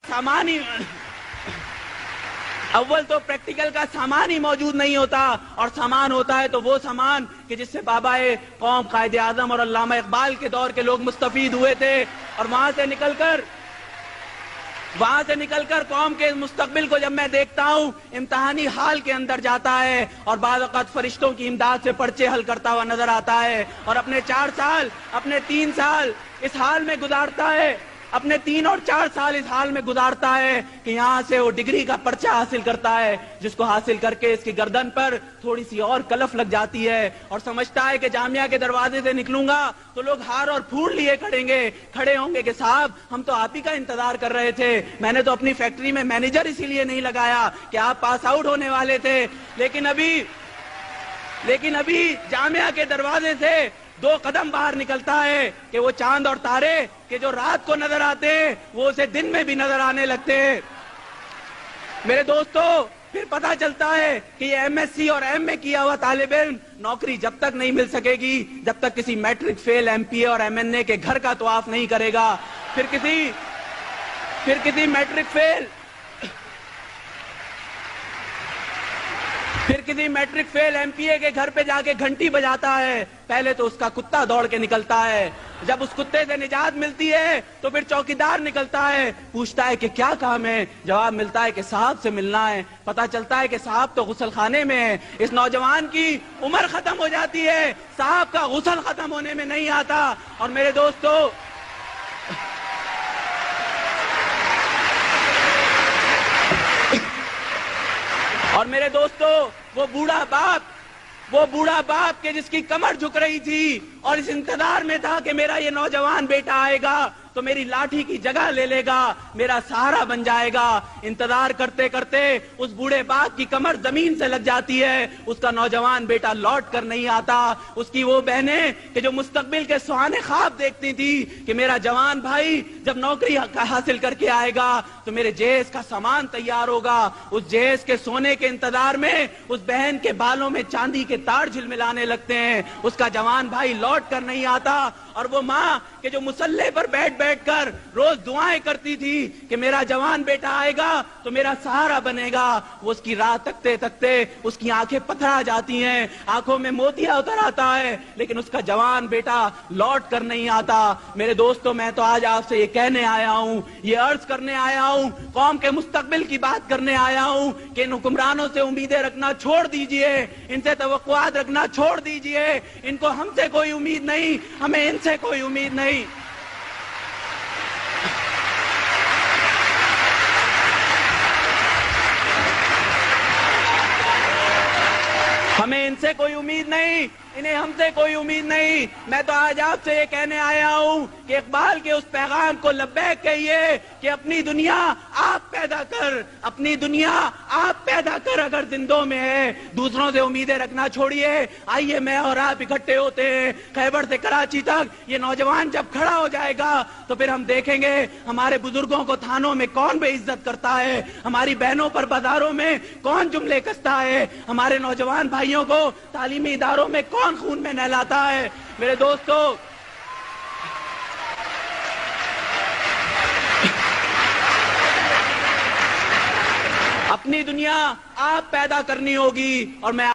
سامان ہی اول تو پریکٹیکل کا سامان ہی موجود نہیں ہوتا، اور سامان ہوتا ہے تو وہ سامان کہ جس سے بابا قوم قائد اعظم اور علامہ اقبال کے دور کے لوگ مستفید ہوئے تھے، اور وہاں سے نکل کر قوم کے مستقبل کو جب میں دیکھتا ہوں امتحانی حال کے اندر جاتا ہے، اور بعض اوقات فرشتوں کی امداد سے پرچے حل کرتا ہوا نظر آتا ہے، اور اپنے 4 سال اپنے 3 سال اس حال میں گزارتا ہے، اپنے 3 اور 4 سال اس حال میں گزارتا ہے کہ یہاں سے وہ ڈگری کا پرچہ حاصل کرتا ہے، جس کو حاصل کر کے اس کی گردن پر تھوڑی سی اور کلف لگ جاتی ہے، اور سمجھتا ہے کہ جامعہ کے دروازے سے نکلوں گا تو لوگ ہار اور پھول لیے کھڑے ہوں گے کہ صاحب ہم تو آپ ہی کا انتظار کر رہے تھے، میں نے تو اپنی فیکٹری میں مینیجر اسی لیے نہیں لگایا کہ آپ پاس آؤٹ ہونے والے تھے، لیکن ابھی جامعہ کے دروازے سے 2 قدم باہر نکلتا ہے کہ وہ چاند اور تارے کہ جو رات کو نظر آتے ہیں وہ اسے دن میں بھی نظر آنے لگتے ہیں۔ میرے دوستو، پھر پتا چلتا ہے کہ یہ ایم ایس سی اور ایم اے کیا ہوا طالب علم نوکری جب تک نہیں مل سکے گی جب تک کسی میٹرک فیل ایم پی اے اور ایم این اے کے گھر کا طواف نہیں کرے گا، پھر کسی میٹرک فیل ایم پی اے کے گھر پہ جا کے گھنٹی بجاتا ہے، پہلے تو اس کا کتا دوڑ کے نکلتا ہے، جب اس کتے سے نجات ملتی ہے تو پھر چوکیدار نکلتا ہے، پوچھتا ہے کہ کیا کام ہے، جواب ملتا ہے کہ صاحب سے ملنا ہے، پتا چلتا ہے کہ صاحب تو غسل خانے میں ہے، اس نوجوان کی عمر ختم ہو جاتی ہے، صاحب کا غسل ختم ہونے میں نہیں آتا۔ اور میرے دوستو وہ بوڑھا باپ کہ جس کی کمر جھک رہی تھی اور اس انتظار میں تھا کہ میرا یہ نوجوان بیٹا آئے گا تو میری لاٹھی کی جگہ لے لے گا، میرا سہارا بن جائے گا، انتظار کرتے کرتے اس بوڑھے باپ کی کمر زمین سے لگ جاتی ہے، اس کا نوجوان بیٹا لوٹ کر نہیں آتا، اس کی وہ بہنیں کہ جو مستقبل کے سہانے خواب دیکھتی تھی کہ میرا جوان بھائی جب نوکری حاصل کر کے آئے گا تو میرے جہیز کا سامان تیار ہوگا، اس جہیز کے سونے کے انتظار میں اس بہن کے بالوں میں چاندی کے تار جھلملانے لگتے ہیں، اس کا جوان بھائی لوٹ کر نہیں آتا، اور وہ ماں کہ جو مصلے پر بیٹھ کر روز دعائیں کرتی تھی کہ میرا جوان بیٹا آئے گا تو میرا سہارا بنے گا، وہ اس کی راہ تکتے تکتے اس کی آنکھیں پتھرا جاتی ہیں، آنکھوں میں موتیا اتر آتا ہے، لیکن اس کا جوان بیٹا لوٹ کر نہیں آتا۔ میرے دوستو، میں تو آج آپ سے یہ کہنے آیا ہوں، یہ عرض کرنے آیا ہوں، قوم کے مستقبل کی بات کرنے آیا ہوں کہ ان حکمرانوں سے امیدیں رکھنا چھوڑ دیجئے، ان سے توقعات رکھنا چھوڑ دیجئے، ان کو ہم سے کوئی امید نہیں، ہمیں ان سے کوئی امید نہیں۔ ہمیں ان سے کوئی امید نہیں، انہیں ہم سے کوئی امید نہیں۔ میں تو آج آپ سے یہ کہنے آیا ہوں کہ اقبال کے اس پیغام کو لبیک کہیے کہ اپنی دنیا آپ پیدا کر، اپنی دنیا آپ پیدا کر اگر زندوں میں ہے، دوسروں سے امیدیں رکھنا چھوڑیے۔ آئیے میں اور آپ اکٹھے ہوتے ہیں خیبر سے کراچی تک، یہ نوجوان جب کھڑا ہو جائے گا تو پھر ہم دیکھیں گے ہمارے بزرگوں کو تھانوں میں کون بے عزت کرتا ہے، ہماری بہنوں پر بازاروں میں کون جملے کستا ہے، ہمارے نوجوان بھائیوں کو تعلیمی اداروں میں کون خون میں نہلاتا ہے۔ میرے دوستو، اپنی دنیا آپ پیدا کرنی ہوگی، اور میں